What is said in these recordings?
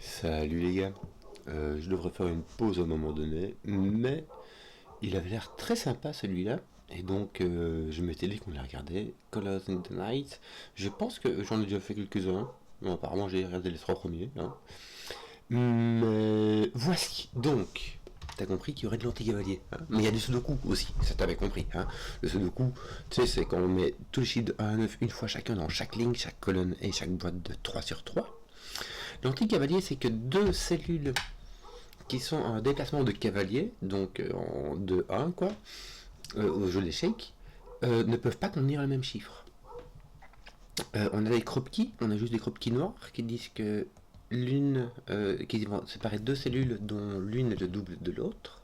Salut les gars, je devrais faire une pause à un moment donné, mais il avait l'air très sympa celui-là, et donc je m'étais dit qu'on allait regarder Colors in the Night. Je pense que j'en ai déjà fait quelques-uns, bon, apparemment j'ai regardé les trois premiers, hein. Mais voici, donc, t'as compris qu'il y aurait de l'anti-cavalier, hein. Mais il y a du sudoku aussi, ça t'avais compris, hein. Le sudoku, tu sais, c'est quand on met tous les chiffres de 1 à 9 une fois chacun dans chaque ligne, chaque colonne et chaque boîte de 3 sur 3. L'anti-cavalier, c'est que deux cellules qui sont en déplacement de cavalier, donc en 2-1, quoi, au jeu d'échecs, ne peuvent pas contenir le même chiffre. On a des Kropki, on a juste des Kropki noirs qui disent que l'une, qui vont séparer deux cellules dont l'une est le double de l'autre.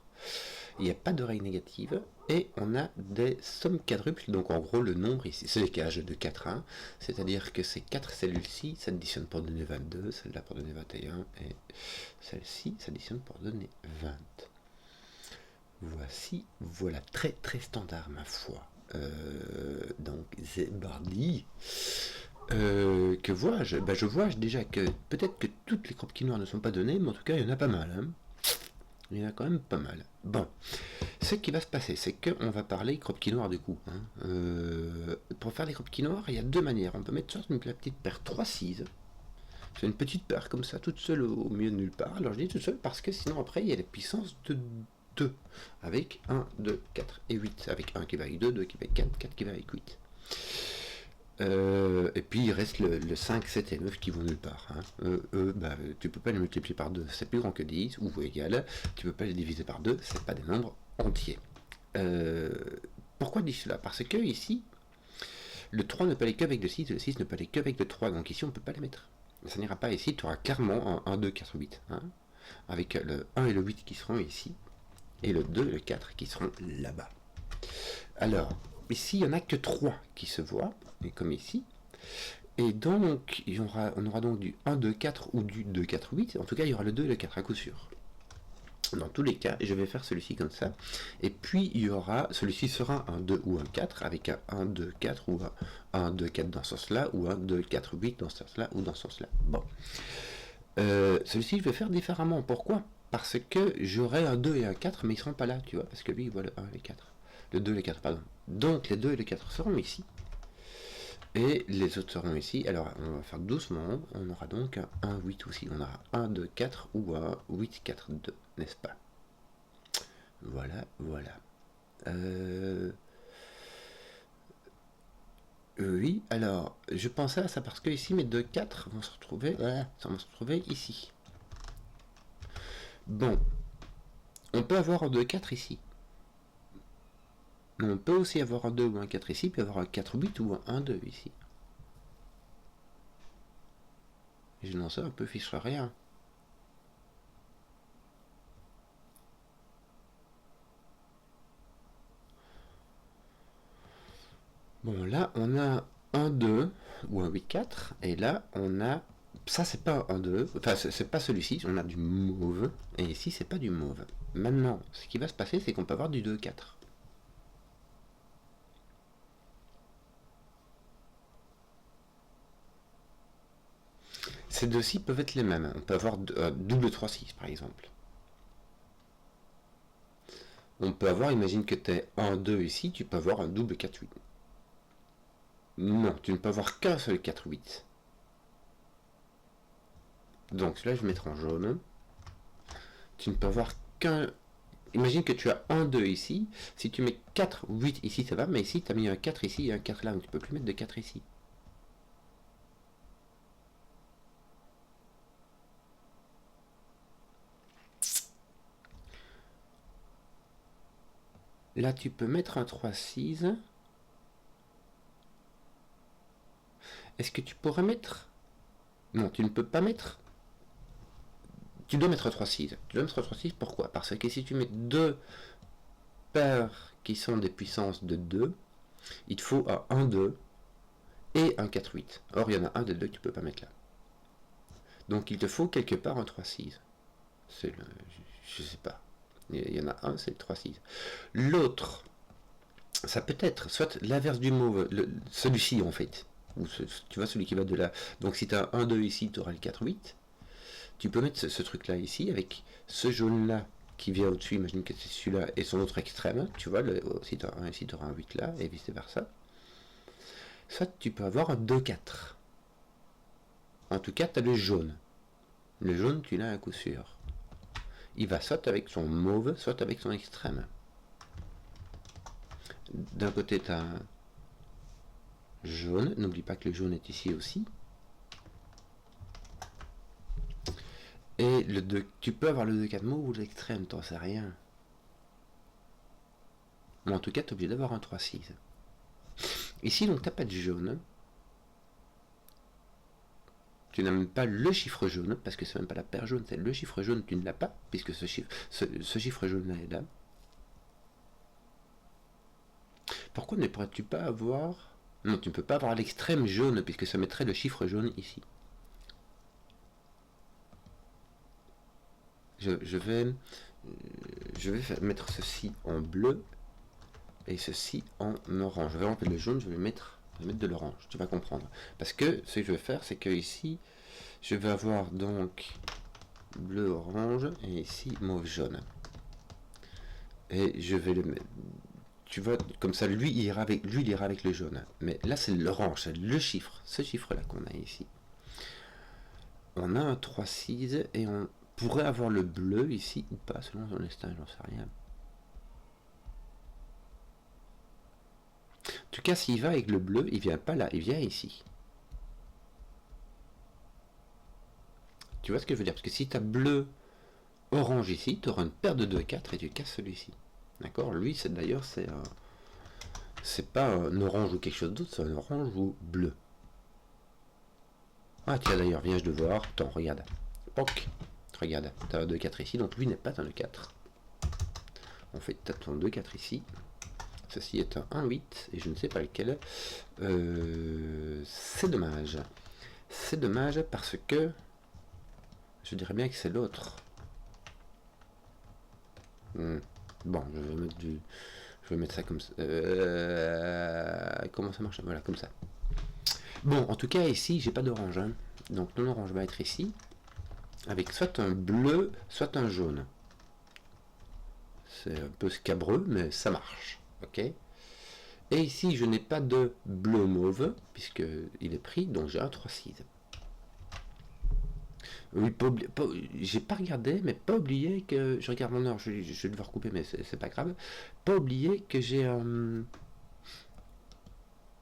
Il n'y a pas de règle négative. Et on a des sommes quadruples, donc en gros le nombre ici, c'est les cages de 4 à 1, c'est-à-dire que ces 4 cellules-ci s'additionnent pour donner 22, celle-là pour donner 21, et celle-ci s'additionne pour donner 20. Voici, voilà, très très standard ma foi. Donc Zebardi. Que vois-je? Je vois déjà que peut-être que toutes les croquis noires ne sont pas données, mais en tout cas il y en a pas mal, hein. Il y en a quand même pas mal. Bon, ce qui va se passer, c'est qu'on va parler croquis noirs du coup, hein. Pour faire les croquis noirs, il y a deux manières. On peut mettre soit une petite paire 3-6. C'est une petite paire comme ça, toute seule au milieu de nulle part. Alors je dis toute seule parce que sinon après il y a les puissances de 2. Avec 1, 2, 4 et 8. Avec 1 qui va avec 2, 2 qui va avec 4, 4 qui va avec 8. Et puis il reste le 5, 7 et 9 qui vont nulle part, hein. Tu peux pas les multiplier par 2, c'est plus grand que 10, ou égal, tu peux pas les diviser par 2, c'est pas des nombres entiers. Pourquoi dis-je cela? Parce que ici, le 3 ne peut aller qu'avec le 6, et le 6 ne peut aller qu'avec le 3, donc ici on peut pas les mettre. Ça n'ira pas ici, tu auras clairement un 1, 2, 4, 8, hein, avec le 1 et le 8 qui seront ici, et le 2 et le 4 qui seront là-bas. Alors, ici, il n'y en a que 3 qui se voient, et comme ici. Et donc, on aura donc du 1, 2, 4 ou du 2, 4, 8. En tout cas, il y aura le 2 et le 4 à coup sûr. Dans tous les cas, je vais faire celui-ci comme ça. Et puis, il y aura, celui-ci sera un 2 ou un 4, avec un 1, 2, 4 ou un 1, 2, 4 dans ce sens-là, ou un 2, 4, 8 dans ce sens-là, ou dans ce sens-là. Bon. Celui-ci, je vais faire différemment. Pourquoi? Parce que j'aurai un 2 et un 4, mais ils ne seront pas là, tu vois, parce que lui, il voit le 1 et le 4. Le 2 et le 4, pardon. Donc, les 2 et les 4 seront ici. Et les autres seront ici. Alors, on va faire doucement. On aura donc un 1, 8 aussi. On aura 1, 2, 4 ou un 8, 4, 2, n'est-ce pas? Voilà, voilà. Oui, alors, je pensais à ça parce que ici, mes 2, 4 vont se retrouver, ici. Bon, on peut avoir un 2, 4 ici. Mais on peut aussi avoir un 2 ou un 4 ici, puis avoir un 4, 8 ou un 1, 2 ici. Et je n'en sais un peu fiche rien. Bon, là, on a un 2 ou un 8, 4. Et là, on a... Ça, c'est pas un 2. Enfin, c'est pas celui-ci. On a du mauve. Et ici, c'est pas du mauve. Maintenant, ce qui va se passer, c'est qu'on peut avoir du 2, 4. Ces deux-ci peuvent être les mêmes. On peut avoir double 3, 6, par exemple. On peut avoir, imagine que tu es 1, 2 ici, tu peux avoir un double 4, 8. Non, tu ne peux avoir qu'un seul 4, 8. Donc celui-là, je vais mettre en jaune. Tu ne peux avoir qu'un... Imagine que tu as un 2 ici. Si tu mets 4, 8 ici, ça va. Mais ici, tu as mis un 4 ici et un 4 là. Donc tu ne peux plus mettre de 4 ici. Là, tu peux mettre un 3, 6. Est-ce que tu pourrais mettre... Non, tu ne peux pas mettre... Tu dois mettre 3, 6. Tu dois mettre 3, 6, pourquoi? Parce que si tu mets deux paires qui sont des puissances de 2, il te faut un 1, 2 et un 4, 8. Or, il y en a un des deux que tu ne peux pas mettre là. Donc, il te faut quelque part un 3, 6. C'est le... Je sais pas. Il y en a un, c'est le 3, 6. L'autre, ça peut être soit l'inverse du mauve, celui-ci en fait. Ou tu vois, celui qui va de là. Donc, si tu as un 2 ici, tu auras le 4, 8. tu peux mettre ce truc-là ici, avec ce jaune-là qui vient au-dessus, imagine que c'est celui-là, et son autre extrême, tu vois, si tu auras un ici, tu auras un 8 là, et vice-versa. Soit tu peux avoir un 2-4. En tout cas, tu as le jaune. Le jaune, tu l'as à coup sûr. Il va soit avec son mauve, soit avec son extrême. D'un côté, tu as un jaune. N'oublie pas que le jaune est ici aussi. Et le 2, tu peux avoir le 2-4 mauve ou l'extrême, t'en sais rien. Mais en tout cas, tu es obligé d'avoir un 3-6. Ici, donc, tu n'as pas de jaune. Tu n'as même pas le chiffre jaune, parce que c'est même pas la paire jaune, c'est le chiffre jaune, tu ne l'as pas, puisque ce chiffre jaune-là est là. Pourquoi ne pourrais-tu pas avoir... Non, tu ne peux pas avoir l'extrême jaune, puisque ça mettrait le chiffre jaune ici. Je vais mettre ceci en bleu, et ceci en orange. Je vais enlever le jaune, je vais mettre de l'orange, tu vas comprendre. Parce que ce que je vais faire, c'est que ici, je vais avoir donc bleu orange et ici mauve jaune. Et je vais le mettre. Tu vois, comme ça, lui il ira avec le jaune. Mais là c'est l'orange, c'est le chiffre, ce chiffre là qu'on a ici. On a un 3-6 et on pourrait avoir le bleu ici ou pas, selon son destin, j'en sais rien. En tout cas, s'il va avec le bleu, il vient pas là, il vient ici. Tu vois ce que je veux dire? Parce que si tu as bleu, orange ici, tu auras une paire de 2-4 et tu casses celui-ci. D'accord? Lui, c'est d'ailleurs, c'est pas un orange ou quelque chose d'autre, c'est un orange ou bleu. Ah tiens d'ailleurs, viens je de voir. Attends, regarde. Poc. Regarde, tu as un 2-4 ici, donc lui n'est pas un 2-4. On fait ton 2-4 ici. Ceci est un 1-8, et je ne sais pas lequel. C'est dommage. C'est dommage parce que je dirais bien que c'est l'autre. Bon, je vais mettre ça comme ça. Comment ça marche? Voilà, comme ça. Bon, en tout cas, ici, j'ai pas d'orange. Hein. Donc, mon orange va être ici. Avec soit un bleu, soit un jaune. C'est un peu scabreux, mais ça marche. Ok. Et ici, je n'ai pas de bleu mauve, puisqu'il est pris, donc j'ai un 3-6. Oui, j'ai pas regardé, mais pas oublier que... Je regarde mon heure, je vais devoir couper, mais c'est pas grave. Pas oublier que j'ai un...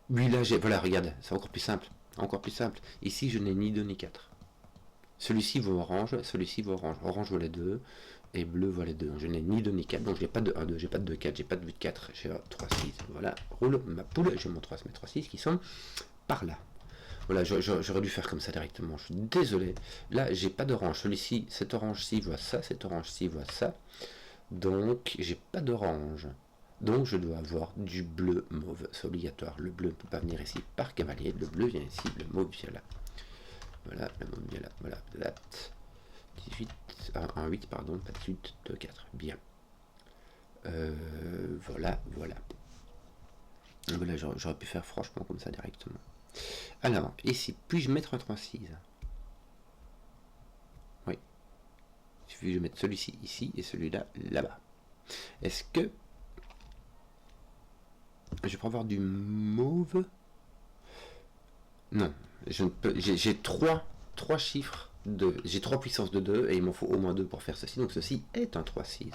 Oui, là, j'ai... Voilà, regarde, c'est encore plus simple. Encore plus simple. Ici, je n'ai ni 2 ni 4. Celui-ci vaut orange, celui-ci vaut orange. Orange vaut les 2, et bleu vaut les 2. Je n'ai ni 2 ni 4, donc je n'ai pas de 1, 2, j'ai pas de 2, 4, j'ai pas de 8, 4, j'ai un 3, 6. Voilà, roule ma poule, j'ai mon 3, mes 3, 6 qui sont par là. Voilà, j'aurais dû faire comme ça directement. Je suis désolé. Là, j'ai pas d'orange. Celui-ci, cet orange-ci voit ça, cet orange-ci voit ça. Donc, j'ai pas d'orange. Donc, je dois avoir du bleu mauve. C'est obligatoire. Le bleu ne peut pas venir ici par cavalier. Le bleu vient ici, le mauve vient là. Voilà, le mauve vient là. Voilà, là. 18, 1, 8, pardon, pas 18, 2, 4. Bien. Voilà. Voilà, j'aurais pu faire franchement comme ça directement. Alors, ici, puis-je mettre un 3-6? Oui. Il suffit de mettre celui-ci ici et celui-là là-bas. Est-ce que je peux avoir du mauve? Non. J'ai 3 chiffres. J'ai 3 puissances de 2 et il m'en faut au moins 2 pour faire ceci. Donc ceci est un 3-6.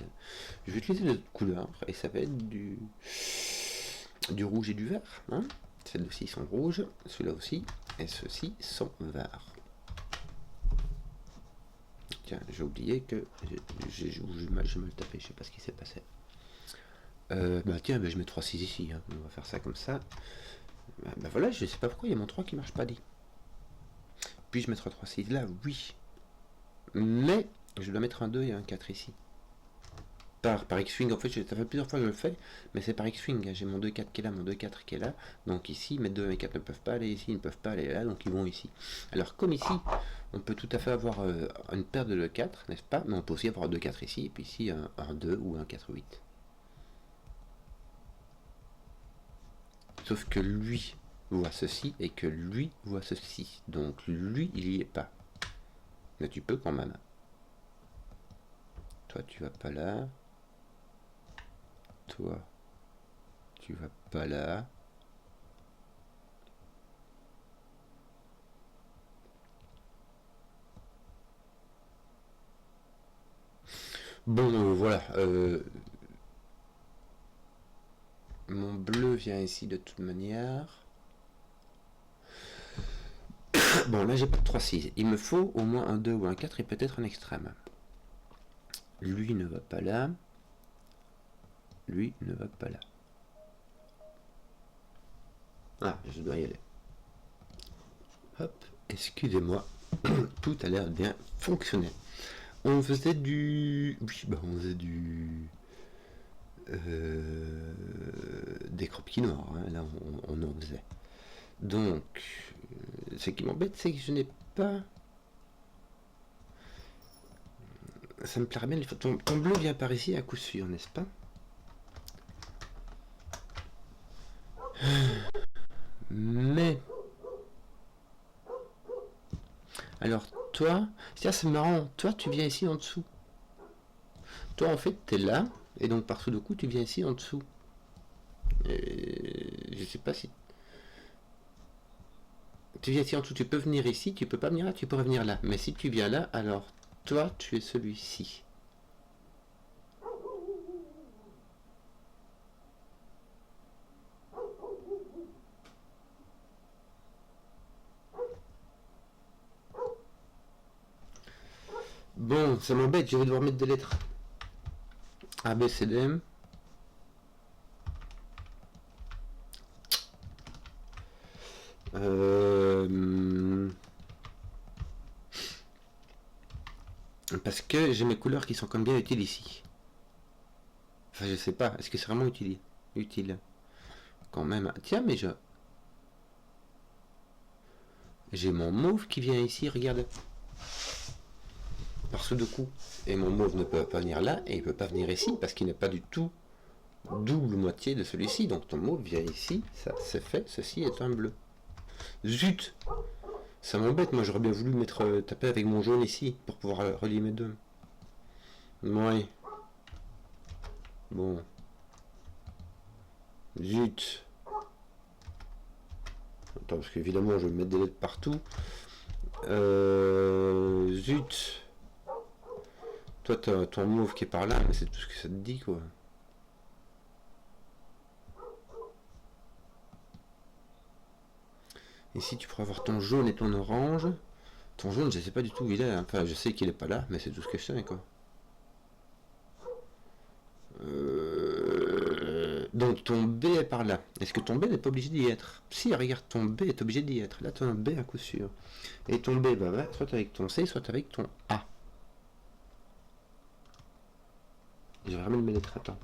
Je vais utiliser d'autres couleurs et ça va être du rouge et du vert. Hein, celles-ci sont rouges, ceux-là aussi, et ceux-ci sont verts. Tiens, j'ai oublié que j'ai mal tapé, je sais pas ce qui s'est passé. Tiens, je mets 3-6 ici, hein. On va faire ça comme ça. Voilà, je sais pas pourquoi il y a mon 3 qui marche pas dit. Puis-je mettre 3-6 là? Oui. Mais je dois mettre un 2 et un 4 ici. Par X-Wing, en fait, ça fait plusieurs fois que je le fais, mais c'est par X-Wing. J'ai mon 2-4 qui est là, mon 2-4 qui est là. Donc ici, mes 2 et 4 ne peuvent pas aller ici, ils ne peuvent pas aller là, donc ils vont ici. Alors, comme ici, on peut tout à fait avoir une paire de 2-4, n'est-ce pas? Mais on peut aussi avoir 2-4 ici, et puis ici, un 2 ou un 4-8. Sauf que lui voit ceci, et que lui voit ceci. Donc lui, il n'y est pas. Mais tu peux quand même. Toi, tu vas pas là. Toi, tu vas pas là. Bon, voilà. Mon bleu vient ici de toute manière. Bon, là, j'ai pas de 3-6. Il me faut au moins un 2 ou un 4 et peut-être un extrême. Lui ne va pas là. Lui ne va pas là. Ah, je dois y aller. Hop, excusez-moi. Tout a l'air bien fonctionner. On faisait du... Oui, bah on faisait du... des croquis noirs, hein. Là on en faisait. Donc, ce qui m'embête, c'est que je n'ai pas... Ça me plairait bien, ton bleu vient par ici à coup sûr, n'est-ce pas? Mais... Alors, toi... C'est marrant, toi tu viens ici en dessous. Toi en fait, t'es là, et donc par de coup, tu viens ici en dessous. Et je sais pas si... Tu viens ici en dessous, tu peux venir ici, tu peux pas venir là, tu peux revenir là. Mais si tu viens là, alors toi, tu es celui-ci. Bon, ça m'embête, je vais devoir mettre des lettres. A, B, C, D, M. Parce que j'ai mes couleurs qui sont comme bien utiles ici. Enfin, je sais pas, est-ce que c'est vraiment utile quand même. Tiens, mais j'ai mon mauve qui vient ici, regarde. Par ce de coup. Et mon mauve ne peut pas venir là, et il peut pas venir ici, parce qu'il n'est pas du tout double moitié de celui-ci. Donc ton mauve vient ici, ça c'est fait, ceci est un bleu. Zut! Ça m'embête, moi j'aurais bien voulu mettre taper avec mon jaune ici, pour pouvoir relier mes deux. Ouais. Bon. Zut. Attends, parce qu'évidemment je vais mettre des lettres partout. Zut. Toi t'as ton mauve qui est par là, mais c'est tout ce que ça te dit quoi. Ici tu pourrais avoir ton jaune et ton orange. Ton jaune je sais pas du tout où il est, hein. Enfin je sais qu'il est pas là, mais c'est tout ce que je sais quoi. Donc ton B est par là. Est-ce que ton B n'est pas obligé d'y être? Si, regarde, ton B est obligé d'y être. Là, tu as un B à coup sûr. Et ton B, bah, va soit avec ton C, soit avec ton A. Je vais remettre mes lettres, attends.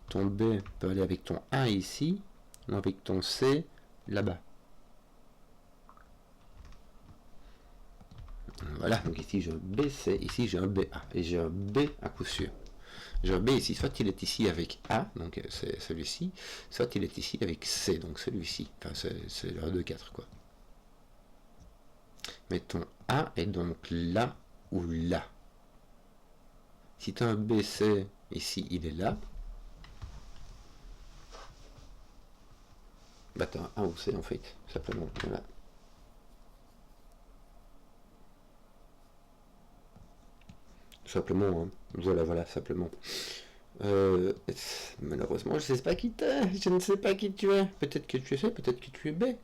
Ton B peut aller avec ton A ici, ou avec ton C là-bas. Voilà, donc ici j'ai un BC, ici j'ai un BA, et j'ai un B à coup sûr. J'ai un B ici, soit il est ici avec A, donc c'est celui-ci, soit il est ici avec C, donc celui-ci. Enfin, c'est le 1, 2, 4, quoi. Mais ton A est donc là ou là. Si tu as un BC, ici il est là. Bah tu as un A ou C en fait, simplement. Voilà. Simplement, hein. Voilà, simplement. Malheureusement, je ne sais pas qui t'es. Je ne sais pas qui tu es. Peut-être que tu es C, peut-être que tu es B.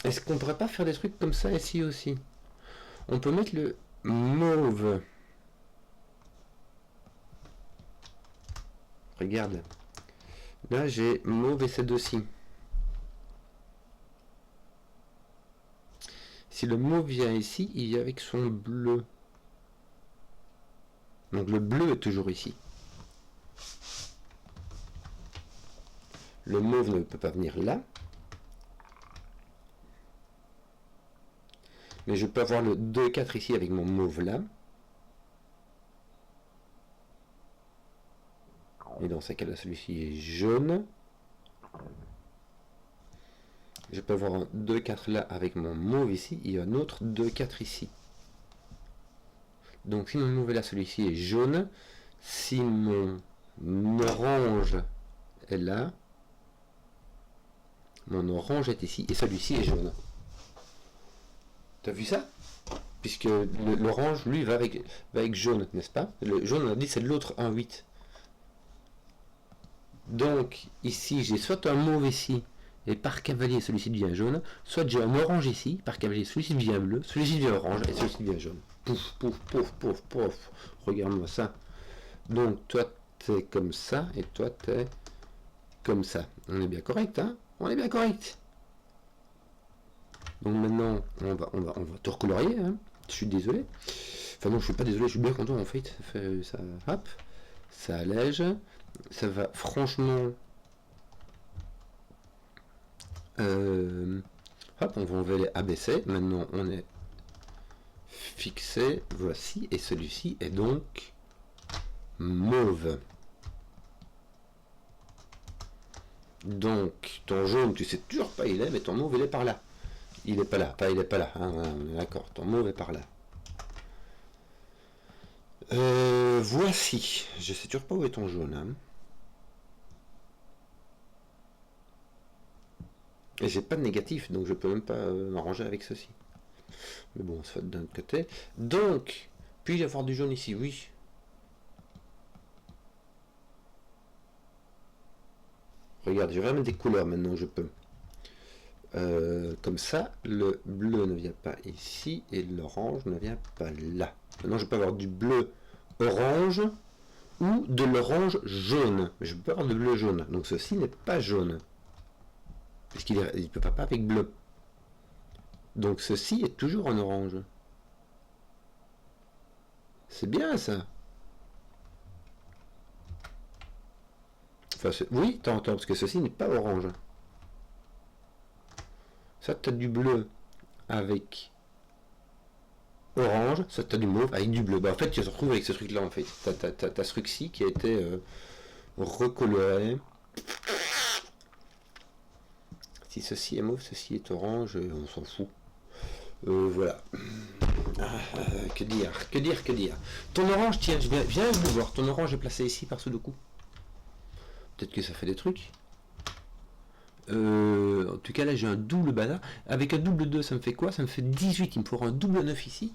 Est-ce qu'on pourrait pas faire des trucs comme ça ici aussi? On peut mettre le mauve. Regarde. Là, j'ai mauve et c'est aussi. Si le mauve vient ici, il vient avec son bleu. Donc le bleu est toujours ici. Le mauve ne peut pas venir là. Mais je peux avoir le 2 et 4 ici avec mon mauve là. Et dans ce cas-là, celui-ci est jaune. Je peux avoir un 2-4 là avec mon mauve ici, et un autre 2-4 ici. Donc si mon mauve est là, celui-ci est jaune. Si mon orange est là, mon orange est ici, et celui-ci est jaune. T'as vu ça? Puisque l'orange, lui, va avec jaune, n'est-ce pas? Le jaune, on a dit, c'est l'autre 1-8. Donc, ici, j'ai soit un mauve ici, et par cavalier, celui-ci devient jaune, soit j'ai un orange ici, par cavalier, celui-ci devient bleu, celui-ci devient orange, et celui-ci devient jaune. Pouf, pouf, pouf, pouf, pouf. Regarde-moi ça. Donc, toi, t'es comme ça, et toi, t'es comme ça. On est bien correct, hein? On est bien correct. Donc maintenant, on va tout recolorier, hein? Je suis désolé. Enfin non, je suis pas désolé, je suis bien content en fait. Ça, hop, ça allège. Ça va franchement... hop, on va enlever les ABC. Maintenant, on est fixé. Voici. Et celui-ci est donc mauve. Donc, ton jaune, tu sais toujours pas il est, mais ton mauve, il est par là. Il est pas là. Enfin, il est pas là. Hein, d'accord, ton mauve est par là. Voici. Je sais toujours pas où est ton jaune. Hein. Et j'ai pas de négatif, donc je peux même pas m'arranger avec ceci. Mais bon, ça va d'un autre côté. Donc, puis-je avoir du jaune ici? Oui. Regarde, je vais remettre des couleurs maintenant, je peux. Comme ça, le bleu ne vient pas ici et l'orange ne vient pas là. Maintenant, je peux avoir du bleu orange ou de l'orange jaune. Mais je peux pas avoir de bleu jaune. Donc ceci n'est pas jaune. Puisqu'il ne peut pas avec bleu. Donc ceci est toujours en orange. C'est bien ça. Enfin, oui, t'entends, parce que ceci n'est pas orange. Ça, tu as du bleu avec orange, ça, tu as du mauve avec du bleu. Bah, en fait, tu te retrouves avec ce truc-là, en fait. Tu as ce truc-ci qui a été recoloré. Si ceci est mauve, ceci est orange, on s'en fout. Voilà. Que dire, que dire, que dire. Ton orange, tiens, viens vous voir. Ton orange est placé ici par Sudoku. Peut-être que ça fait des trucs. En tout cas, là, j'ai un double bazar. Avec un double 2, ça me fait quoi? Ça me fait 18. Il me faudra un double 9 ici.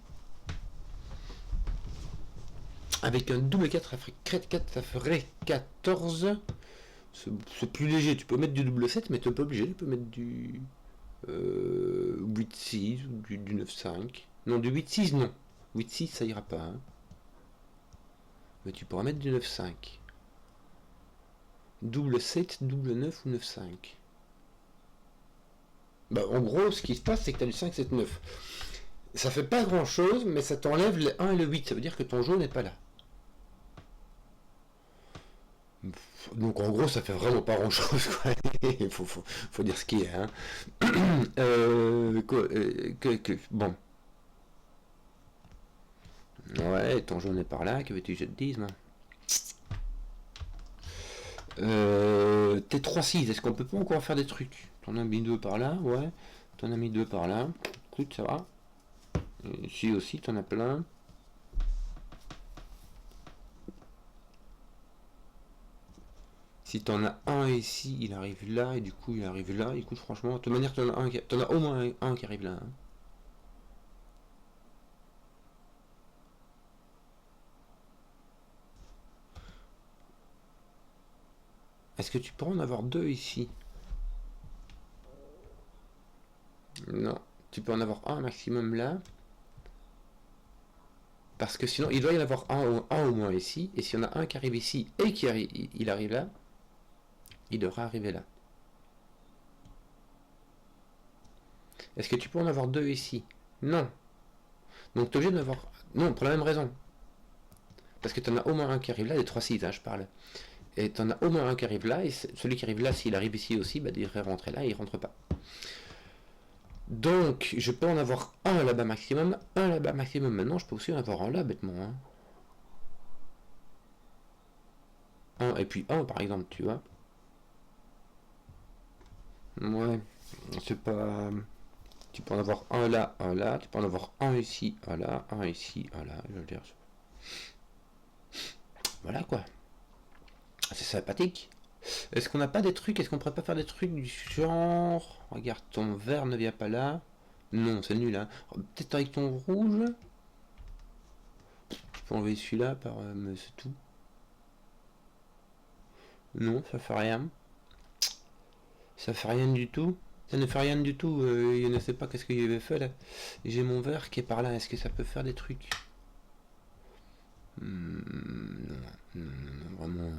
Avec un double 4, ça ferait 14. C'est plus léger. Tu peux mettre du double 7, mais tu n'es pas obligé. Tu peux mettre du 8-6 ou du 9-5. Non, du 8-6, non. 8-6, ça ira pas. Hein. Mais tu pourras mettre du 9-5. Double 7, double 9 ou 9-5. Bah, en gros, ce qui se passe, c'est que tu as du 5, 7, 9. Ça fait pas grand chose, mais ça t'enlève le 1 et le 8. Ça veut dire que ton jaune n'est pas là. Donc en gros, ça fait vraiment pas grand chose. Il faut dire ce qui est. Hein. Bon. Ouais, ton jaune est par là. Que veux-tu que je te dise, moi? T'es 3-6. Est-ce qu'on peut pas encore faire des trucs? T'en as mis 2 par là, ouais. T'en as mis 2 par là. Écoute, ça va. Ici aussi, t'en as plein. Si t'en as un ici, il arrive là, et du coup il arrive là. Écoute, franchement, de toute manière, t'en as au moins un qui arrive là. Hein. Est-ce que tu pourras en avoir 2 ici? Non, tu peux en avoir un maximum là. Parce que sinon, il doit y en avoir un au moins ici. Et s'il y en a un qui arrive ici et il arrive là, il devra arriver là. Est-ce que tu peux en avoir 2 ici? Non. Donc tu es obligé d'en avoir... Non, pour la même raison. Parce que tu en as au moins un qui arrive là, des 3-6, hein, je parle. Et tu en as au moins un qui arrive là, et celui qui arrive là, s'il arrive ici aussi, bah, il devrait rentrer là, et il rentre pas. Donc, je peux en avoir un là-bas maximum, un là-bas maximum. Maintenant, je peux aussi en avoir un là, bêtement. Hein. Un, et puis un, par exemple, tu vois. Ouais, c'est pas... Tu peux en avoir un là, tu peux en avoir un ici, un ici, un là, je veux dire. Voilà quoi, c'est sympathique. Est-ce qu'on n'a pas des trucs, est-ce qu'on pourrait pas faire des trucs du genre... Regarde, ton vert ne vient pas là. Non, c'est nul, hein. Peut-être avec ton rouge. Tu peux enlever celui-là par... mais c'est tout. Non, ça fait rien. Ça fait rien du tout. Ça ne fait rien du tout. Je ne sais pas qu'est-ce qu'il avait fait là. J'ai mon verre qui est par là. Est-ce que ça peut faire des trucs? Non, non, non, vraiment,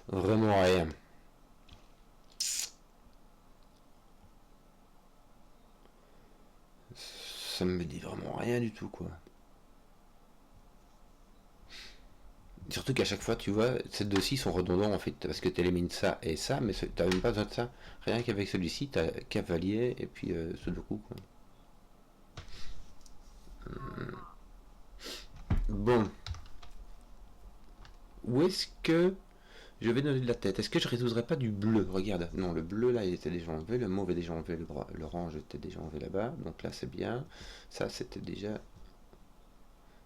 vraiment rien. Ça me dit vraiment rien du tout quoi. Surtout qu'à chaque fois, tu vois, ces deux-ci sont redondants en fait, parce que tu élimines ça et ça, mais t'as même pas besoin de ça. Rien qu'avec celui-ci, t'as cavalier et puis Sudoku quoi. Bon, où est-ce que je vais donner de la tête? Est-ce que je résoudrais pas du bleu? Regarde, non, le bleu là il était déjà enlevé, le mauve est déjà enlevé, l'orange était déjà enlevé là-bas, donc là c'est bien. Ça c'était déjà.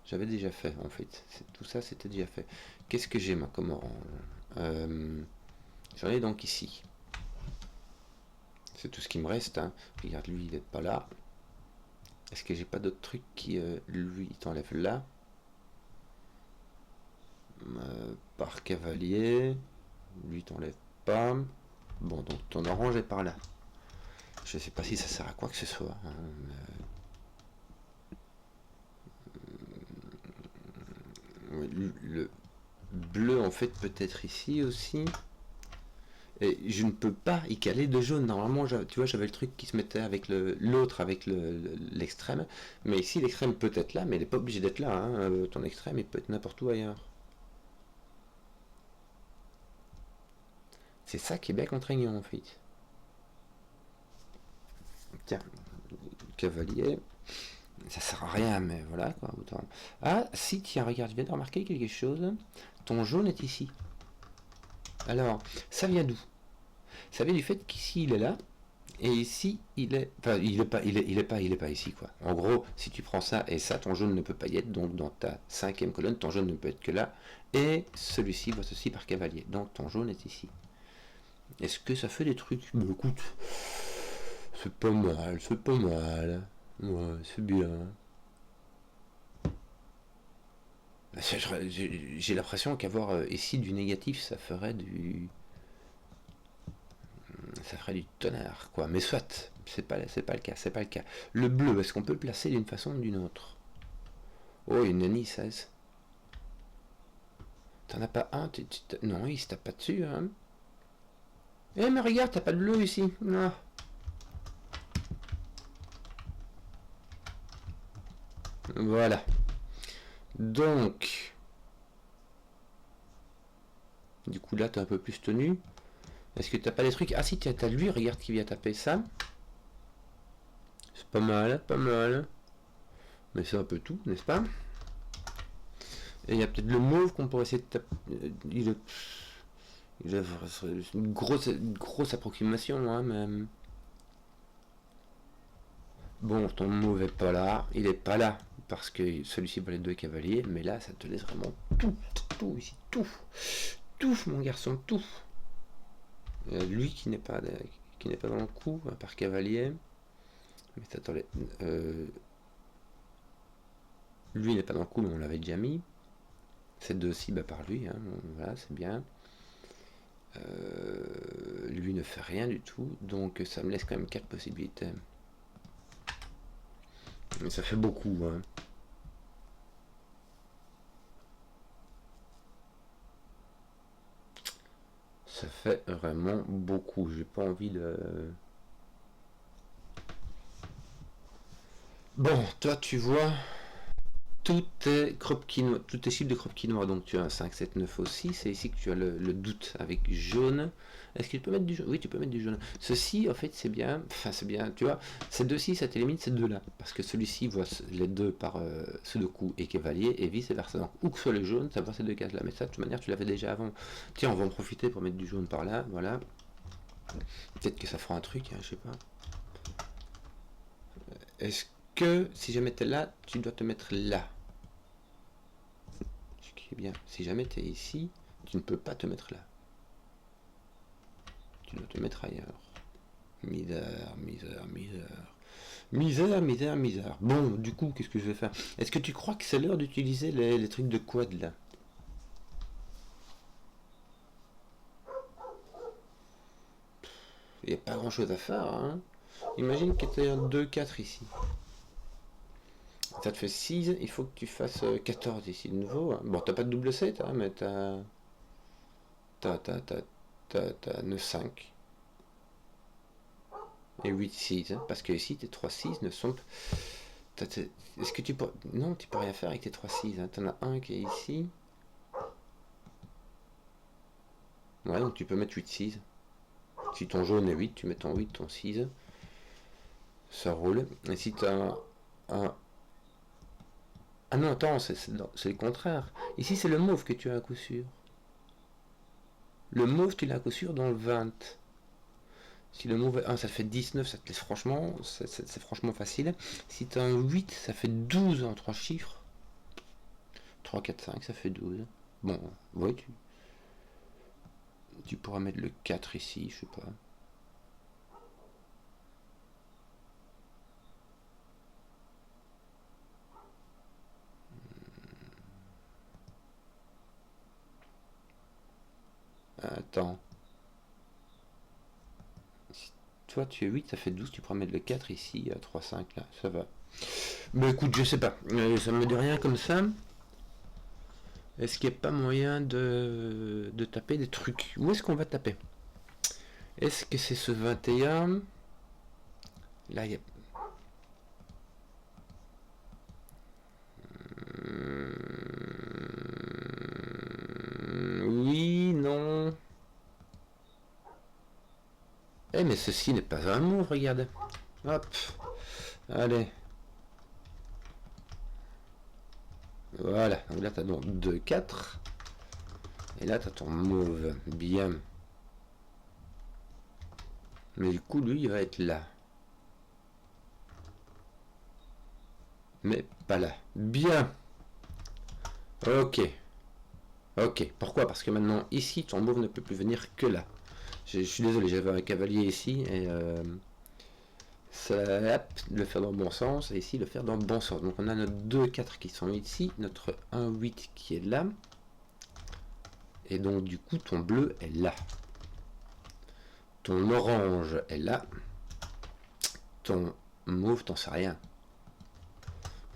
J'avais déjà fait en fait. Tout ça c'était déjà fait. Qu'est-ce que j'ai moi comme orange? J'en ai donc ici. C'est tout ce qui me reste. Hein. Regarde, lui, il n'est pas là. Est-ce que j'ai pas d'autres trucs qui, lui, t'enlève là? Par cavalier. Lui, t'enlève pas. Bon, donc ton orange est par là. Je sais pas si ça sert à quoi que ce soit. Hein, le bleu, en fait, peut-être ici aussi. Et je ne peux pas y caler de jaune. Normalement, tu vois, j'avais le truc qui se mettait avec l'autre, avec l'extrême. Mais ici, l'extrême peut être là, mais il n'est pas obligé d'être là. Hein. Ton extrême, il peut être n'importe où ailleurs. C'est ça qui est bien contraignant, en fait. Tiens, cavalier. Ça sert à rien, mais voilà, quoi. Autant. Ah, si, tiens, regarde, je viens de remarquer quelque chose. Ton jaune est ici. Alors, ça vient d'où? Ça vient du fait qu'ici, il est là. Et ici, il est, enfin, il est pas ici quoi. En gros, si tu prends ça et ça, ton jaune ne peut pas y être. Donc dans ta cinquième colonne, ton jaune ne peut être que là. Et celui-ci va ceci par cavalier. Donc ton jaune est ici. Est-ce que ça fait des trucs? Mais écoute, c'est pas mal, c'est pas mal. Ouais, c'est bien. J'ai l'impression qu'avoir ici du négatif, ça ferait du tonnerre, quoi. Mais soit, c'est pas le cas, c'est pas le cas. Le bleu, est-ce qu'on peut le placer d'une façon ou d'une autre? Oh, une Nani 16. T'en as pas un? Non, il se tape pas dessus, hein. Eh, mais regarde, t'as pas de bleu ici. Non. Voilà. Donc, du coup, là, t'es un peu plus tenu. Est-ce que t'as pas des trucs? Ah si, t'as lui, regarde qui vient taper ça. C'est pas mal, pas mal. Mais c'est un peu tout, n'est-ce pas? Et il y a peut-être le mauve qu'on pourrait essayer de taper. Il a une grosse approximation, hein, mais... Bon, ton mauve est pas là. Il est pas là parce que celui-ci va les deux cavaliers. Mais là, ça te laisse vraiment tout, tout ici, tout. Tout, mon garçon, tout. Lui qui n'est pas dans le coup, par cavalier. Mais attendez. Lui n'est pas dans le coup, mais on l'avait déjà mis. Ces deux-ci, bah, par lui. Hein, voilà, c'est bien. Lui ne fait rien du tout. Donc ça me laisse quand même 4 possibilités. Mais ça fait beaucoup. Hein. Ça fait vraiment beaucoup. J'ai pas envie de... Bon, toi tu vois, tout est crop quinoa, tout est cible de crop quinoa, donc tu as un 5, 7, 9 aussi, c'est ici que tu as le doute avec jaune. Est-ce que tu peux mettre du jaune? Oui, tu peux mettre du jaune. Ceci, en fait, c'est bien, enfin c'est bien, tu vois, ces deux-ci, ça t'élimine ces deux-là, parce que celui-ci voit les deux par Sudoku et cavalier, et vice versa. Donc, où que soit le jaune, ça voit ces deux cases-là, mais ça, de toute manière, tu l'avais déjà avant. Tiens, on va en profiter pour mettre du jaune par là, voilà. Peut-être que ça fera un truc, hein, je sais pas. Est-ce que si jamais t'es là, tu dois te mettre là? Ce qui est bien. Si jamais t'es ici, tu ne peux pas te mettre là. Tu dois te mettre ailleurs. Misère, misère, misère. Misère, misère, misère. Bon, du coup, qu'est-ce que je vais faire? Est-ce que tu crois que c'est l'heure d'utiliser les trucs de quad là? Il n'y a pas grand chose à faire, hein. Imagine que tu es un 2-4 ici. Ça te fait 6, il faut que tu fasses 14 ici de nouveau, hein. Bon, t'as pas de double 7, hein, mais t'as 9-5 et 8-6, hein, parce que ici tes 3-6 ne sont pas. Est-ce que tu peux. Non, tu peux rien faire avec tes 3-6, hein. T'en as un qui est ici. Ouais, donc tu peux mettre 8-6. Si ton jaune est 8, tu mets ton 8, ton 6. Ça roule. Et si t'as un. Ah non, attends, c'est le contraire. Ici, c'est le mauve que tu as à coup sûr. Le mauve, tu l'as à coup sûr dans le 20. Si le mauve. Ah, ça fait 19, ça te laisse franchement. C'est franchement facile. Si tu as un 8, ça fait 12 en 3 chiffres. 3, 4, 5, ça fait 12. Bon, ouais, tu pourras mettre le 4 ici, je sais pas. Attends. Si toi tu es 8, ça fait 12, tu pourras mettre le 4 ici, à 3, 5 là, ça va. Mais écoute, je sais pas. Ça me dit rien comme ça. Est-ce qu'il n'y a pas moyen de taper des trucs? Où est-ce qu'on va taper? Est-ce que c'est ce 21? Là, il y a. Oui, non. Eh, mais ceci n'est pas un mot, regarde. Hop. Allez. Voilà. Donc là, t'as donc 2, 4. Et là, t'as ton mauve. Bien. Mais du coup, lui, il va être là. Mais pas là. Bien. Ok. Ok. Pourquoi? Parce que maintenant, ici, ton mauve ne peut plus venir que là. Je suis désolé, j'avais un cavalier ici et ça, hop, le faire dans le bon sens et ici le faire dans le bon sens. Donc on a notre 2, 4 qui sont ici, notre 1, 8 qui est là. Et donc du coup ton bleu est là. Ton orange est là. Ton mauve, t'en sais rien.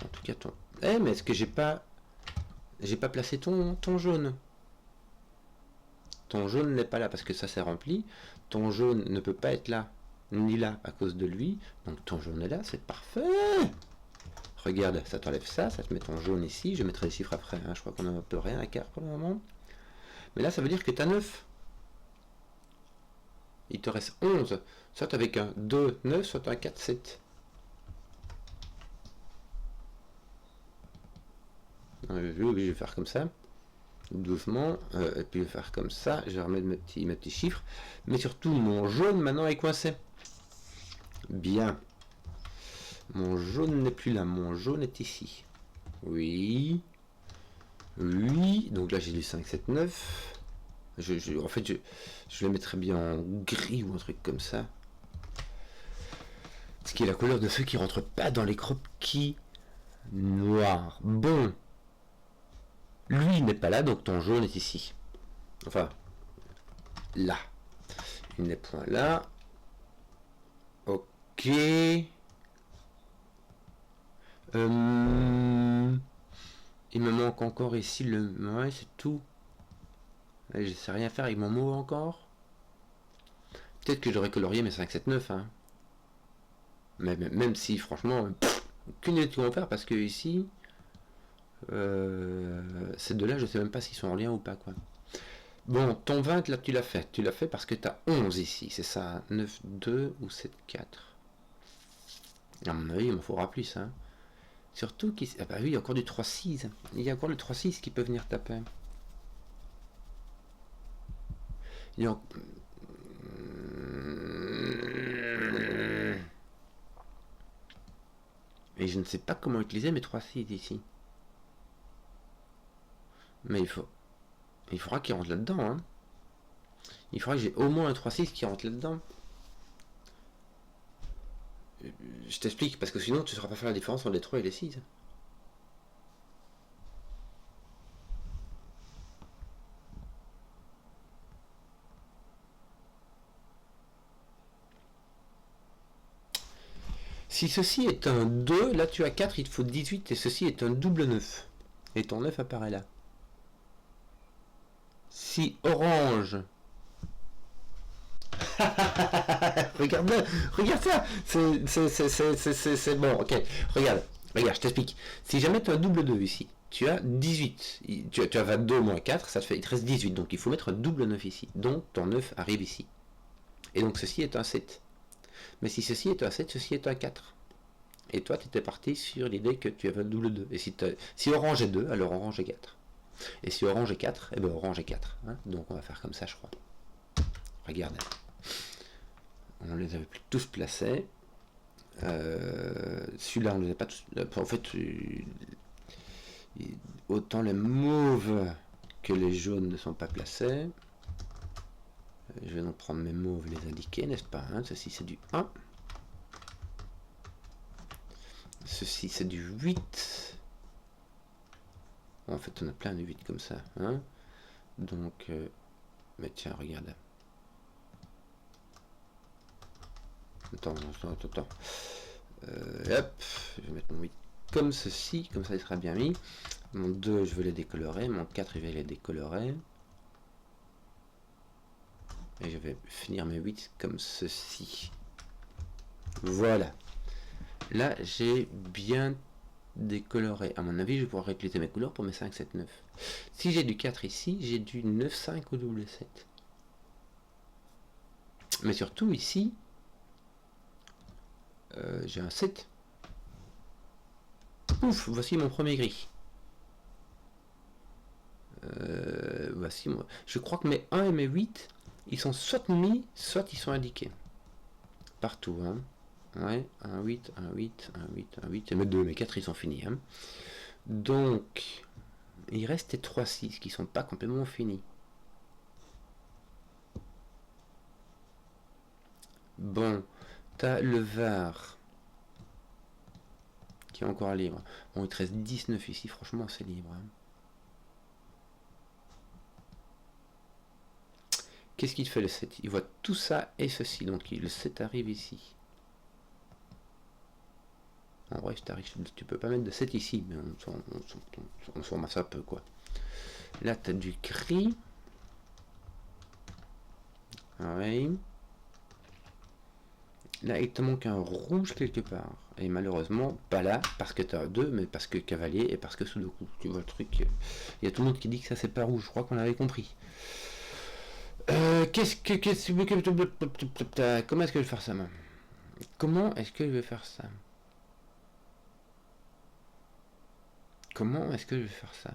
En tout cas ton. Eh mais est-ce que j'ai pas placé ton jaune? Ton jaune n'est pas là parce que ça s'est rempli. Ton jaune ne peut pas être là, ni là à cause de lui. Donc ton jaune est là, c'est parfait. Regarde, ça t'enlève ça, ça te met ton jaune ici. Je mettrai les chiffres après, hein. Je crois qu'on a un peu rien à quart pour le moment. Mais là, ça veut dire que tu as 9. Il te reste 11. Soit avec un 2, 9, soit un 4, 7. Oui, je vais faire comme ça. Doucement. Et puis je vais faire comme ça. Je vais remettre mes petits chiffres. Mais surtout, mon jaune maintenant est coincé. Bien. Mon jaune n'est plus là. Mon jaune est ici. Oui. Oui. Donc là, j'ai du 5, 7, 9. En fait, je le mettrais bien en gris ou un truc comme ça. Ce qui est la couleur de ceux qui rentrent pas dans les croquis noirs. Bon. Lui n'est pas là, donc ton jaune est ici. Enfin, là. Il n'est point là. Ok. Il me manque encore ici le. Ouais, c'est tout. Je sais rien faire avec mon mot encore. Peut-être que j'aurais colorié mes 5, 7, 9. Hein. Même si, franchement, aucune idée de comment faire parce que ici, ces deux-là, je sais même pas s'ils sont en lien ou pas, quoi. Bon, ton 20, là, tu l'as fait. Tu l'as fait parce que tu as 11 ici, c'est ça. 9, 2 ou 7, 4. À mon avis, il m'en faudra plus, hein. Surtout qu'il. Ah bah oui, il y a encore du 3, 6. Il y a encore le 3, 6 qui peut venir taper. Il y a... Et je ne sais pas comment utiliser mes 3-6 ici. Mais il faudra qu'il rentre là-dedans. Hein. Il faudra que j'ai au moins un 3-6 qui rentre là-dedans. Je t'explique, parce que sinon tu ne sauras pas faire la différence entre les 3 et les 6. Si ceci est un 2, là tu as 4, il te faut 18, et ceci est un double 9. Et ton 9 apparaît là. Si orange... regarde ça. C'est bon, ok. Regarde, je t'explique. Si jamais tu as un double 2 ici, tu as 18. Tu as 22 moins 4, ça te fait, il te reste 18. Donc il faut mettre un double 9 ici. Donc ton 9 arrive ici. Et donc ceci est un 7. Mais si ceci est un 7, ceci est un 4. Et toi, tu étais parti sur l'idée que tu avais un double 2. Et si orange est 2, alors orange est 4. Et si orange est 4, eh bien orange est 4. Hein. Donc on va faire comme ça, je crois. Regardez. On les avait tous placés. Celui-là, on les a pas tous. En fait, autant les mauves que les jaunes ne sont pas placés. Je vais donc prendre mes mauves et les indiquer, n'est-ce pas hein. Ceci c'est du 1. Ceci c'est du 8. En fait on a plein de 8 comme ça. Hein. Donc, mais tiens, regarde. Attends. Hop, je vais mettre mon 8 comme ceci, comme ça il sera bien mis. Mon 2 je vais les décolorer, mon 4 je vais les décolorer. Et je vais finir mes 8 comme ceci. Voilà. Là j'ai bien décoloré. À mon avis je vais pouvoir réutiliser mes couleurs pour mes 5, 7, 9. Si j'ai du 4 ici, j'ai du 9, 5 ou double 7. Mais surtout ici, j'ai un 7. Ouf, voici mon premier gris. Voici moi. Je crois que mes 1 et mes 8, ils sont soit mis, soit ils sont indiqués. Partout, hein. Ouais, 1, 8, 1, 8, 1, 8, 1, 8. Et mes 2, mes 4, ils sont finis. Hein. Donc, il reste les 3, 6 qui sont pas complètement finis. Bon, t'as le var qui est encore libre. Bon, il te reste 19 ici, franchement, c'est libre. Hein. Qu'est-ce qu'il fait le 7? Il voit tout ça et ceci, donc le 7 arrive ici. En vrai, tu peux pas mettre de 7 ici, mais on s'en ramasse un peu, quoi. Là, tu as du gris. Oui. Là, il te manque un rouge quelque part. Et malheureusement, pas là, parce que tu as 2, mais parce que cavalier et parce que Sudoku. Tu vois le truc. Il y a tout le monde qui dit que ça, c'est pas rouge. Je crois qu'on avait compris. Comment est-ce que je vais faire ça, moi? Comment est-ce que je vais faire ça? Comment est-ce que je vais faire ça?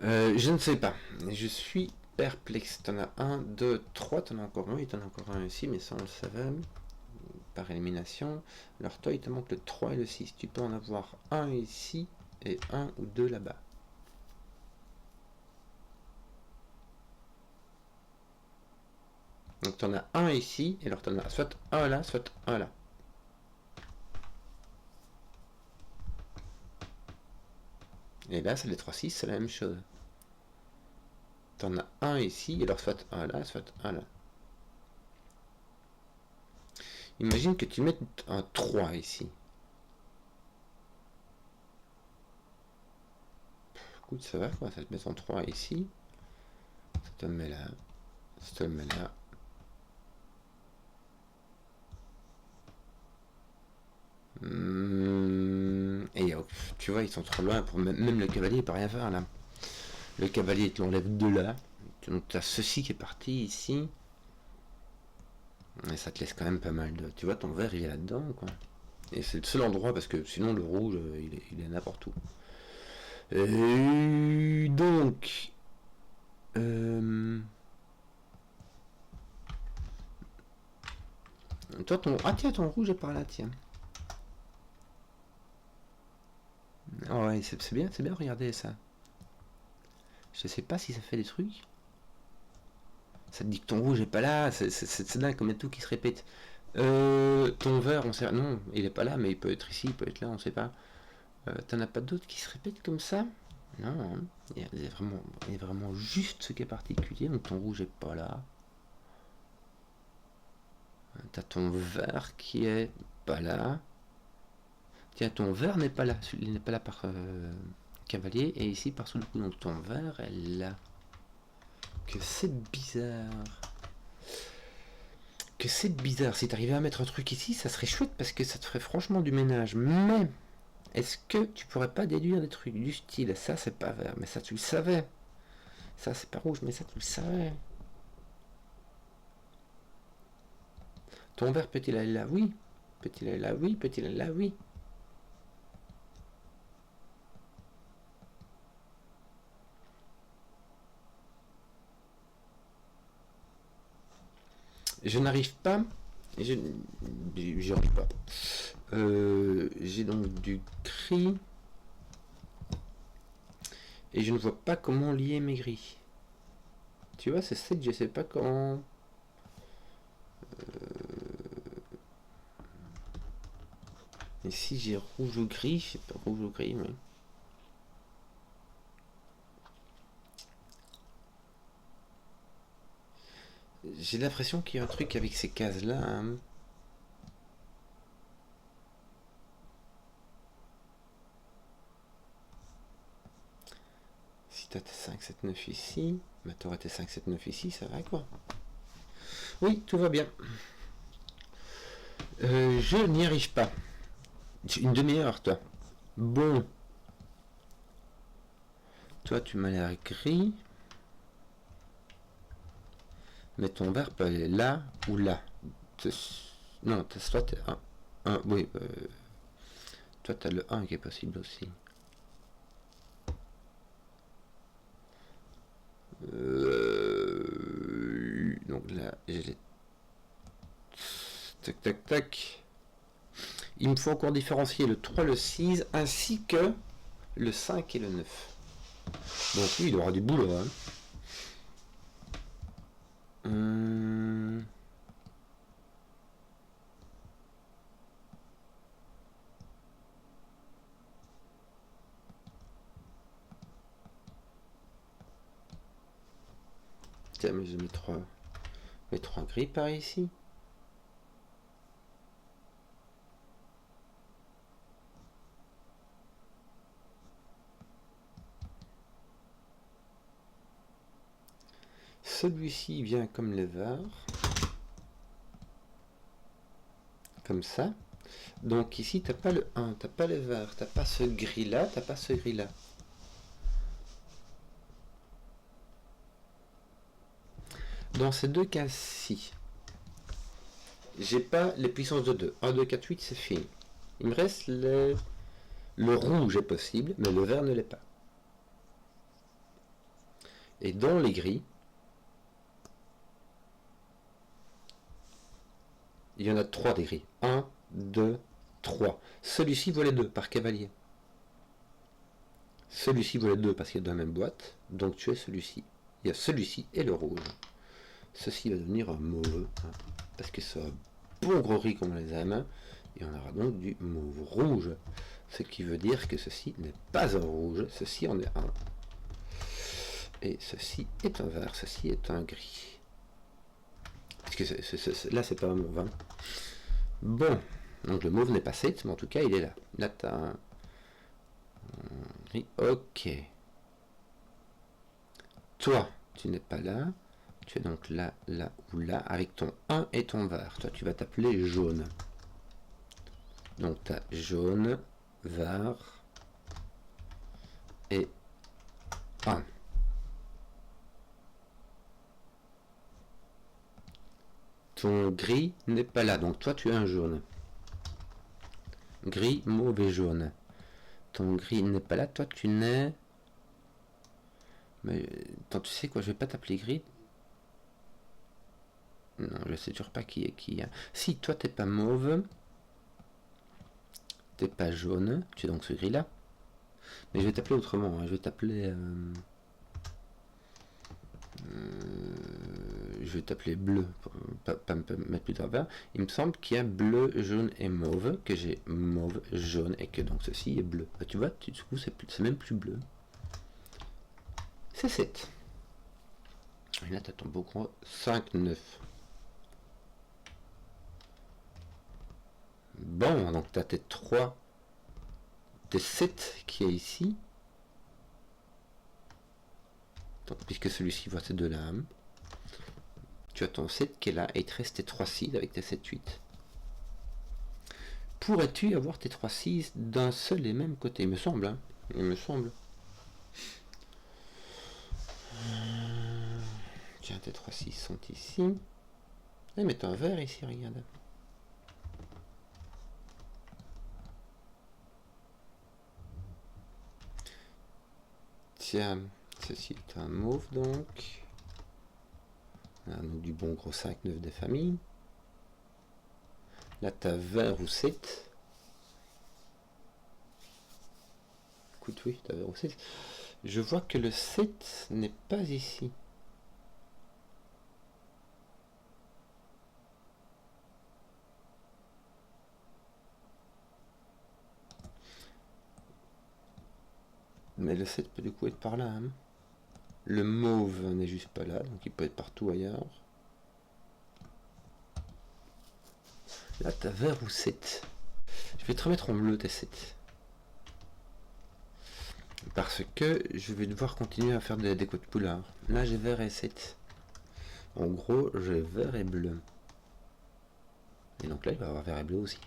Je ne sais pas. Je suis perplexe. T'en as 1, 2, 3, t'en as encore un, il t'en a encore un ici, mais ça on le savait. Par élimination. Alors toi, il te manque le 3 et le 6. Tu peux en avoir un ici et un ou deux là-bas. Donc tu en as un ici, et alors tu en as soit un là, soit un là. Et là, c'est les 3, 6, c'est la même chose. Tu en as un ici, et alors soit un là, soit un là. Imagine que tu mettes un 3 ici. Écoute, ça va quoi, ça te met en 3 ici. Ça te le met là. Ça te le met là. Et tu vois, ils sont trop loin pour même le cavalier, il peut rien faire là. Le cavalier, tu l'enlèves de là. Donc tu as ceci qui est parti ici. Et ça te laisse quand même pas mal de. Tu vois, ton vert il est là-dedans quoi. Et c'est le seul endroit parce que sinon le rouge il est n'importe où. Et donc. Toi, ton... Ah tiens, ton rouge est par là, tiens. Oh, ouais, c'est bien, regardez ça. Je sais pas si ça fait des trucs. Ça te dit que ton rouge est pas là, c'est dingue, comme il y a tout qui se répète. Ton vert, on sait... Non, il est pas là, mais il peut être ici, il peut être là, on sait pas. T'en as pas d'autres qui se répètent comme ça? Non, hein. Il y a vraiment juste ce qui est particulier, donc ton rouge est pas là. T'as ton vert qui est pas là. Tiens, ton vert n'est pas là, il n'est pas là par cavalier, et ici par sous le coup, donc ton vert est là. Que c'est bizarre. Que c'est bizarre. Si t'arrivais à mettre un truc ici, ça serait chouette parce que ça te ferait franchement du ménage. Mais est-ce que tu pourrais pas déduire des trucs du style ça c'est pas vert, mais ça tu le savais. Ça c'est pas rouge, mais ça tu le savais. Ton vert peut-il aller là? Oui. Peut-il aller là? Oui. Peut-il aller là? Oui. Je n'arrive pas. J'y arrive pas. J'ai donc du gris. Et je ne vois pas comment lier mes gris. Tu vois, c'est ça que je sais pas comment. Et si j'ai rouge ou gris, je sais pas, rouge ou gris, mais. J'ai l'impression qu'il y a un truc avec ces cases-là. Hein. Si t'as tes 5, 7, 9 ici, bah t'auras tes 5, 7, 9 ici, ça va quoi? Oui, tout va bien. Je n'y arrive pas. Une demi-heure, toi. Bon. Toi, tu m'as l'air gris. Mais ton vert peut aller là ou là. Non, soit t'es 1. Oui, toi, t'as le 1 qui est possible aussi. Donc là, j'ai les... Tac, tac, tac. Il me faut encore différencier le 3, le 6, ainsi que le 5 et le 9. Donc oui, il aura du boulot. Hein. Tiens, mais je mets 3 gris par ici. Celui-ci vient comme les verts. Comme ça. Donc ici, t'as pas le 1, t'as pas les verts, t'as pas ce gris-là, t'as pas ce gris-là. Dans ces deux cas-ci, j'ai pas les puissances de 2. 1, 2, 4, 8, c'est fini. Il me reste le rouge est possible, mais le vert ne l'est pas. Et dans les gris, il y en a 3 des gris. 1, 2, 3. Celui-ci vaut les 2 par cavalier. Celui-ci vaut les 2 parce qu'il est dans la même boîte. Donc tu es celui-ci. Il y a celui-ci et le rouge. Ceci va devenir un mauve. Hein, parce que c'est un bon gros riz comme on les aime. Et on aura donc du mauve rouge. Ce qui veut dire que ceci n'est pas un rouge. Ceci en est un. Et ceci est un vert. Ceci est un gris. Parce que là, c'est pas un mauve. Hein. Bon. Donc le mauve n'est pas 7, mais en tout cas, il est là. Là, tu as un gris. Ok. Toi, tu n'es pas là. Tu es donc là, là ou là, avec ton 1 et ton vert. Toi, tu vas t'appeler jaune. Donc, tu as jaune, vert et 1. Ton gris n'est pas là. Donc, toi, tu as un jaune. Gris, mauve et jaune. Ton gris n'est pas là. Toi, tu n'es Mais attends, tu sais quoi, je vais pas t'appeler gris. Non, je sais toujours pas qui est qui. Hein. Si, toi, t'es pas mauve. T'es pas jaune. Tu es donc ce gris-là. Mais je vais t'appeler autrement. Hein. Je vais t'appeler... je vais t'appeler bleu, pour pas me mettre plus tard vert. Il me semble qu'il y a bleu, jaune et mauve, que j'ai mauve, jaune et que donc ceci est bleu. Bah, tu vois, du coup c'est même plus bleu. C'est 7. Et là tu as ton beau gros 5, 9. Bon, donc tu as tes 3, tes 7 qui est ici. Donc, puisque celui-ci voit ces deux-là. Hein. Tu as ton 7 qui est là et il te reste tes 3 6 avec tes 7, 8. Pourrais-tu avoir tes 3 6 d'un seul et même côté? Il me semble, hein. Il me semble. Tiens, tes 3 6 sont ici. Et mets un vert ici, regarde. Tiens, ceci est un mauve donc. Là, donc du bon gros 5, 9 des familles. Là, tu as vert ou 7. Écoute, oui, tu as vert ou 7. Je vois que le 7 n'est pas ici. Mais le 7 peut du coup être par là. Hein. Le mauve n'est juste pas là, donc il peut être partout ailleurs. Là, tu as vert ou 7. Je vais te remettre en bleu tes 7. Parce que je vais devoir continuer à faire des décos de couleurs. Là, j'ai vert et 7. En gros, j'ai vert et bleu. Et donc là, il va y avoir vert et bleu aussi.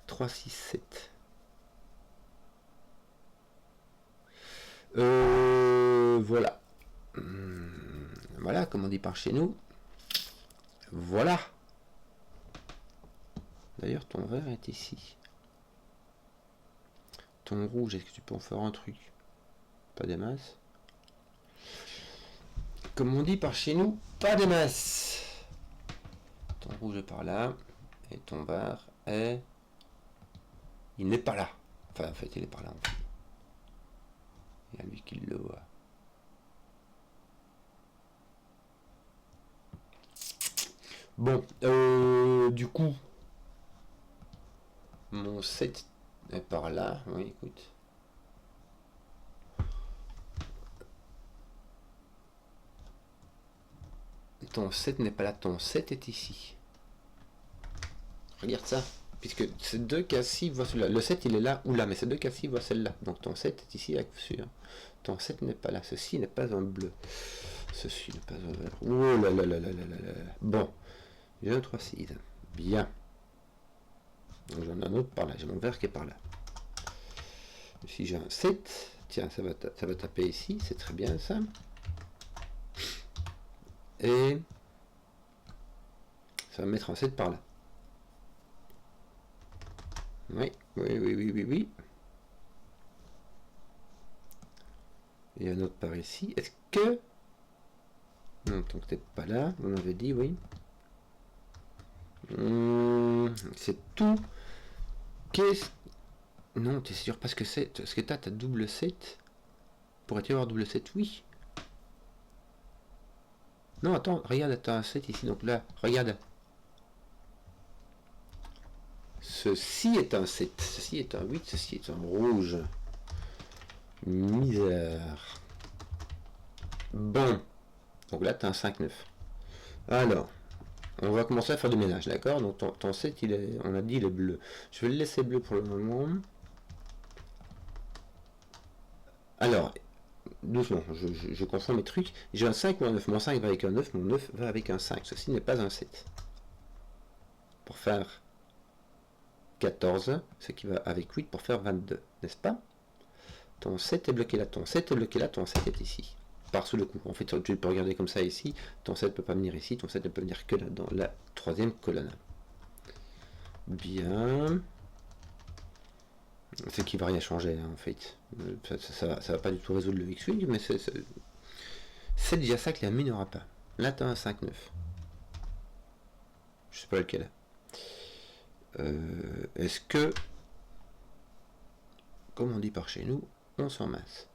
Trois, 6, 7. Voilà. Voilà, comme on dit par chez nous. Voilà. D'ailleurs, ton vert est ici. Ton rouge, est-ce que tu peux en faire un truc? Pas des masses. Comme on dit par chez nous, pas des masses. Ton rouge est par là. Et ton vert est... Il n'est pas là. Enfin, en fait, il est par là. En fait. Il y a lui qui le voit. Bon, du coup, mon 7 est par là. Oui, écoute. Ton 7 n'est pas là, ton 7 est ici. Regarde ça. Puisque ces deux cas-ci voient celui-là. Le 7 il est là ou là, mais ces deux cas-ci voient celle-là. Donc ton 7 est ici à coup sûr. Ton 7 n'est pas là. Ceci n'est pas un bleu. Ceci n'est pas un vert. Oh là là là là là là là. Bon. J'ai un 3 6. Bien. Donc j'en ai un autre par là. J'ai mon vert qui est par là. Si j'ai un 7, tiens, ça va taper ici. C'est très bien ça. Et ça va mettre un 7 par là. Oui, oui, oui, oui, oui, oui. Et un autre par ici. Est-ce que... Non, tant que t'es pas là, on avait dit, oui. C'est tout. Qu'est-ce... Non, t'es sûr parce que c'est... Est-ce que t'as double 7? Pourrais-tu avoir double 7? Oui. Non, attends, regarde, t'as un 7 ici, donc là, regarde. Ceci est un 7, ceci est un 8, ceci est un rouge. Misère. Bon. Donc là, tu as un 5-9. Alors, on va commencer à faire du ménage, d'accord? Donc ton 7, il est, on a dit, il est bleu. Je vais le laisser bleu pour le moment. Alors, doucement, je confonds mes trucs. J'ai un 5 ou un 9. Mon 5 va avec un 9, mon 9 va avec un 5. Ceci n'est pas un 7. Pour faire 14, ce qui va avec 8 pour faire 22, n'est-ce pas? Ton 7 est bloqué là, ton 7 est bloqué là, ton 7 est ici. par sous le coup. En fait, tu peux regarder comme ça ici, ton 7 ne peut pas venir ici, ton 7 ne peut venir que là, dans la troisième colonne. Bien. C'est qu'il va rien changer, hein, en fait. Ça va pas du tout résoudre le X-Wing, mais c'est déjà ça que la mine n'aura pas. Là, tu as un 5-9. Je sais pas lequel. Est-ce que, comme on dit par chez nous, on s'en masse?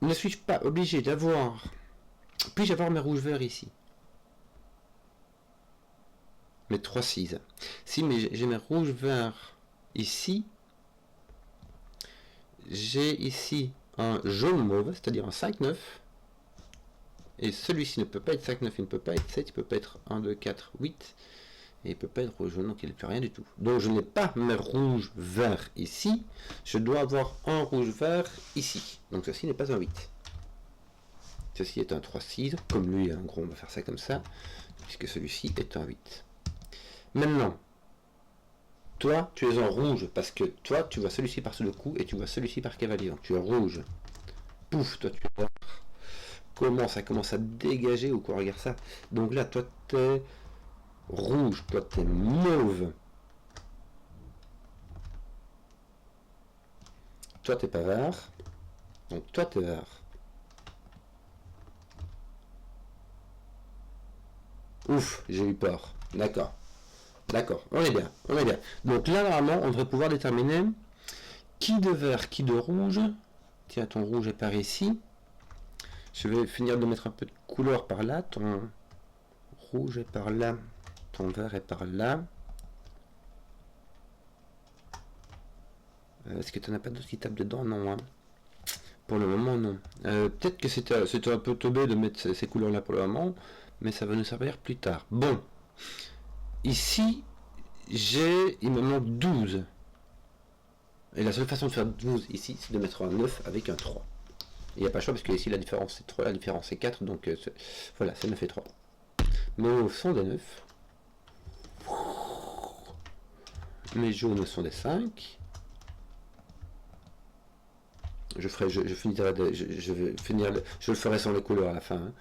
Ne suis-je pas obligé d'avoir... Puis-je avoir mes rouges verts ici? Mes 3-6. Si j'ai mes rouges verts ici, j'ai ici un jaune mauve, c'est-à-dire un 5-9. Et celui-ci ne peut pas être 5-9, il ne peut pas être 7, il ne peut pas être 1, 2, 4, 8. Et il ne peut pas être jaune, donc il n'y a plus rien du tout. Donc je n'ai pas mes rouges verts ici, je dois avoir un rouge vert ici. Donc ceci n'est pas un 8. Ceci est un 3-6, comme lui, en gros, on va faire ça comme ça, puisque celui-ci est un 8. Maintenant, toi, tu es en rouge, parce que toi, tu vois celui-ci par sous le cou, et tu vois celui-ci par cavalier. Donc tu es rouge. Pouf, toi, tu vois comment ça commence à dégager, ou quoi, regarde ça. Donc là, toi, tu es rouge, toi, tu es mauve. Toi, tu n'es pas vert. Donc toi, tu es vert. Ouf, j'ai eu peur. D'accord. D'accord, on est bien, on est bien. Donc là, normalement, on devrait pouvoir déterminer qui de vert, qui de rouge. Tiens, ton rouge est par ici. Je vais finir de mettre un peu de couleur par là. Ton rouge est par là. Ton vert est par là. Est-ce que tu n'en as pas d'autres qui tapent dedans? Non, hein. Pour le moment, non. Peut-être que c'était un peu teubé de mettre ces couleurs-là pour le moment, mais ça va nous servir plus tard. Bon. Ici, il me manque 12. Et la seule façon de faire 12 ici, c'est de mettre un 9 avec un 3. Il n'y a pas le choix parce que ici la différence c'est 3, la différence c'est 4, donc voilà, c'est 9 et 3. Nos sont des 9. Mes jaunes sont des 5. Je vais finir, je le ferai sans les couleurs à la fin. Hein.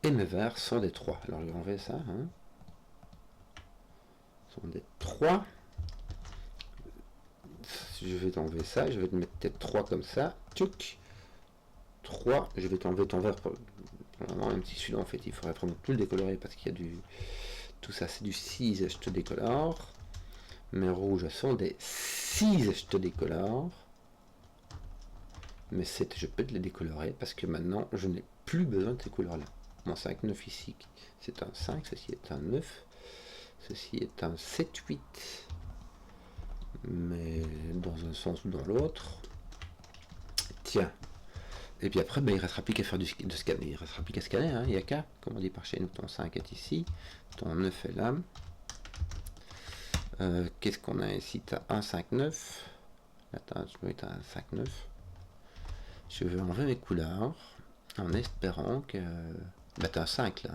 Et mes verts sont des 3. Alors je vais enlever ça. Hein. Sont des 3. Je vais t'enlever ça. Je vais te mettre peut-être 3 comme ça. Tchouk. 3. Je vais t'enlever ton vert. Même si celui-là, en fait, il faudrait vraiment tout le décolorer parce qu'il y a du... Tout ça, c'est du 6. Je te décolore. Mes rouges sont des 6. Je te décolore. Mais je peux te les décolorer parce que maintenant, je n'ai plus besoin de ces couleurs-là. Mon 5-9 ici, c'est un 5. Ceci est un 9. Ceci est un 7-8. Mais dans un sens ou dans l'autre. Tiens. Et puis après, ben, il ne restera plus qu'à faire de scanner. Il ne restera plus qu'à scanner. Hein. Il n'y a qu'à, comme on dit par chez nous, ton 5 est ici. Ton 9 est là. Qu'est-ce qu'on a ici? Tu as un 5-9. Attends, tu as un 5-9. Je vais enlever mes couleurs en espérant que... Bah, tu as un 5 là.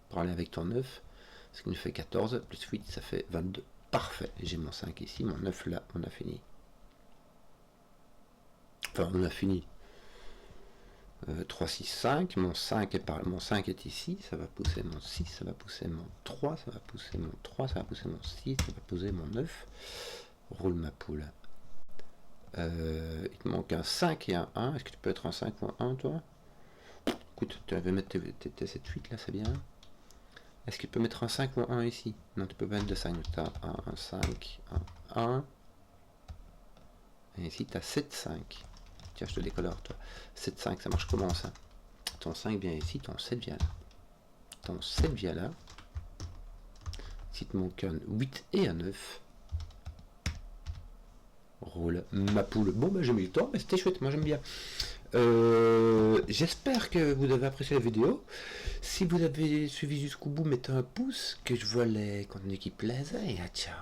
Pour aller avec ton 9. Ce qui nous fait 14. Plus 8, ça fait 22. Parfait. J'ai mon 5 ici. Mon 9 là. On a fini. Enfin, on a fini. 3, 6, 5. Mon 5 est ici. Ça va pousser mon 6. Ça va pousser mon 3. Ça va pousser mon 3. Ça va pousser mon 6. Ça va pousser mon 9. Roule ma poule. Il te manque un 5 et un 1. Est-ce que tu peux être un 5 ou un 1, toi? Écoute, tu vas mettre tes 7, 8 là, c'est bien. Est-ce que tu peux mettre un 5 ou un 1 ici? Non, tu peux pas mettre de 5. Tu as un 5, un 1. Et ici, tu as 7, 5. Tiens, je te décolore, toi. 7, 5, ça marche comment ça? Ton 5 vient ici, ton 7 vient là. Ton 7 vient là. Si tu manques un 8 et un 9. Roule ma poule. Bon, ben j'ai mis le temps, mais c'était chouette, moi j'aime bien. J'espère que vous avez apprécié la vidéo. Si vous avez suivi jusqu'au bout, mettez un pouce, que je vois les contenus qui plaisent. Et ciao.